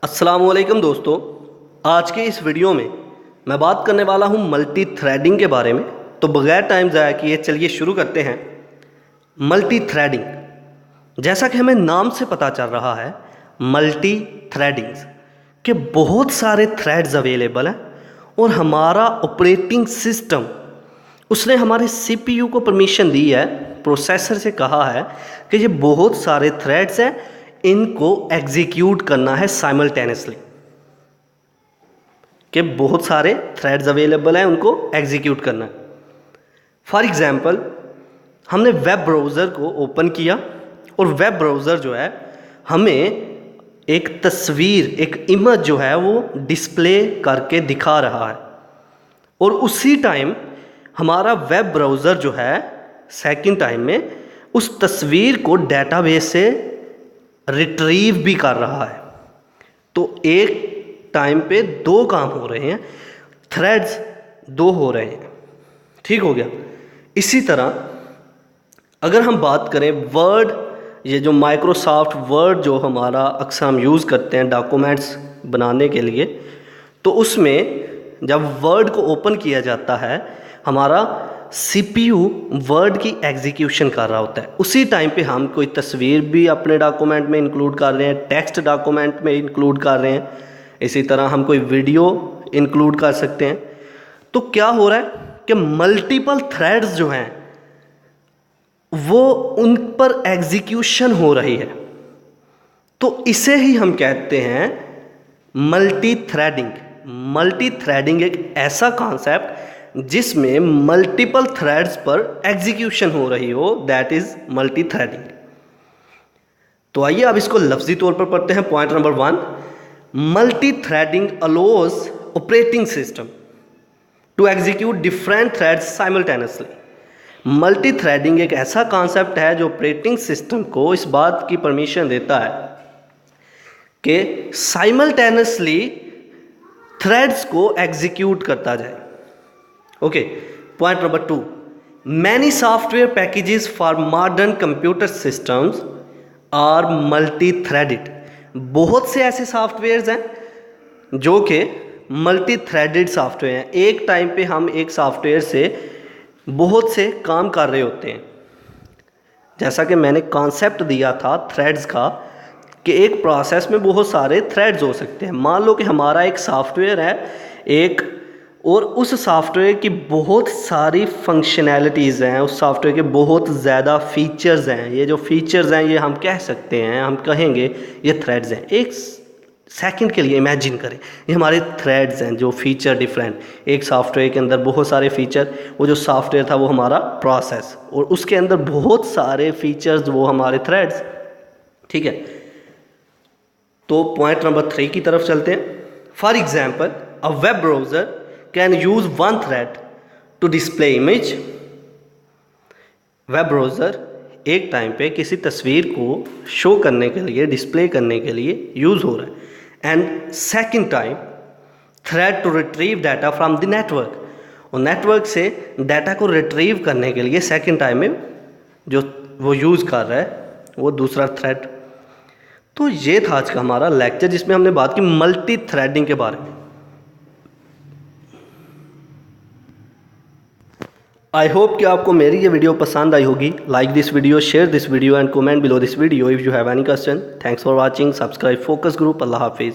अस्सलामुअलैकुम दोस्तों, आज के इस वीडियो में मैं बात करने वाला हूं मल्टी थ्रेडिंग के बारे में। तो बगैर टाइम ज़ाया किए चलिए शुरू करते हैं। मल्टी थ्रेडिंग, जैसा कि हमें नाम से पता चल रहा है, मल्टी थ्रेडिंग के बहुत सारे थ्रेड्स अवेलेबल हैं और हमारा ऑपरेटिंग सिस्टम उसने हमारे सीपीयू को परमिशन दी है, प्रोसेसर से कहा है कि ये बहुत सारे थ्रेड्स हैं, इनको एग्जीक्यूट करना है साइमल्टेनियसली। कि बहुत सारे थ्रेड्स अवेलेबल हैं, उनको एग्जीक्यूट करना है। फॉर एग्जांपल, हमने वेब ब्राउज़र को ओपन किया और वेब ब्राउज़र जो है हमें एक तस्वीर, एक इमेज जो है वो डिस्प्ले करके दिखा रहा है, और उसी टाइम हमारा वेब ब्राउज़र जो है सेकंड टाइम में उस तस्वीर को डेटाबेस से रिट्रीव भी कर रहा है। तो एक टाइम पे दो काम हो रहे हैं, थ्रेड्स दो हो रहे हैं। ठीक हो गया। इसी तरह अगर हम बात करें वर्ड, ये जो माइक्रोसॉफ्ट वर्ड जो हमारा अक्सर हम यूज़ करते हैं डॉक्यूमेंट्स बनाने के लिए, तो उसमें जब वर्ड को ओपन किया जाता है हमारा सीपीयू वर्ड की एग्जीक्यूशन कर रहा होता है। उसी टाइम पे हम कोई तस्वीर भी अपने डॉक्यूमेंट में इंक्लूड कर रहे हैं, टेक्स्ट डॉक्यूमेंट में इंक्लूड कर रहे हैं, इसी तरह हम कोई वीडियो इंक्लूड कर सकते हैं। तो क्या हो रहा है कि मल्टीपल थ्रेड्स जो हैं वो उन पर एग्जीक्यूशन हो रही है। तो इसे ही हम कहते हैं मल्टी थ्रेडिंग। मल्टी थ्रेडिंग एक ऐसा कॉन्सेप्ट जिसमें मल्टीपल थ्रेड्स पर एग्जीक्यूशन हो रही हो, दैट इज मल्टी थ्रेडिंग। तो आइए अब इसको लफ्जी तौर पर पढ़ते हैं। Point number 1, multi threading allows operating system to execute different threads simultaneously. Multi threading एक ऐसा कॉन्सेप्ट है जो ऑपरेटिंग सिस्टम को इस बात की परमिशन देता है कि साइमल्टेनियसली थ्रेड्स को एग्जीक्यूट करता जाए। Okay, point number 2, many software packages for modern computer systems are multi threaded. बहुत से ऐसे सॉफ्टवेयर्स हैं जो कि मल्टी थ्रेडेड सॉफ्टवेयर हैं। एक टाइम पे हम एक सॉफ्टवेयर से बहुत से काम कर रहे होते हैं। जैसा कि मैंने कॉन्सेप्ट दिया था थ्रेड्स का कि एक प्रोसेस में बहुत सारे थ्रेड्स हो सकते हैं। मान लो कि हमारा एक सॉफ्टवेयर है एक, और उस सॉफ्टवेयर की बहुत सारी फंक्शनैलिटीज़ हैं, उस सॉफ्टवेयर के बहुत ज़्यादा फीचर्स हैं। ये जो फीचर्स हैं ये हम कह सकते हैं, हम कहेंगे ये थ्रेड्स हैं। एक सेकंड के लिए इमेजिन करें, ये हमारे थ्रेड्स हैं जो फीचर डिफरेंट, एक सॉफ्टवेयर के अंदर बहुत सारे फीचर। वो जो सॉफ्टवेयर था वो हमारा प्रोसेस, और उसके अंदर बहुत सारे फीचर्स वो हमारे थ्रेड्स। ठीक है, तो पॉइंट नंबर 3 की तरफ चलते हैं। For example, a web browser can use one thread to display image। Web browser एक टाइम पे किसी तस्वीर को शो करने के लिए, डिस्प्ले करने के लिए यूज़ हो रहा है, and second time thread to retrieve data from the network. और नेटवर्क से डाटा को रिट्रीव करने के लिए सेकंड टाइम में जो वो यूज़ कर रहा है वो दूसरा थ्रेड। तो ये था आज का हमारा लेक्चर जिसमें हमने बात की मल्टी थ्रेडिंग के बारे में। आई होप कि आपको मेरी ये वीडियो पसंद आई होगी। Like this video, share this video and comment below this video if you have any question. Thanks for watching. Subscribe focus group. अल्लाह हाफिज़।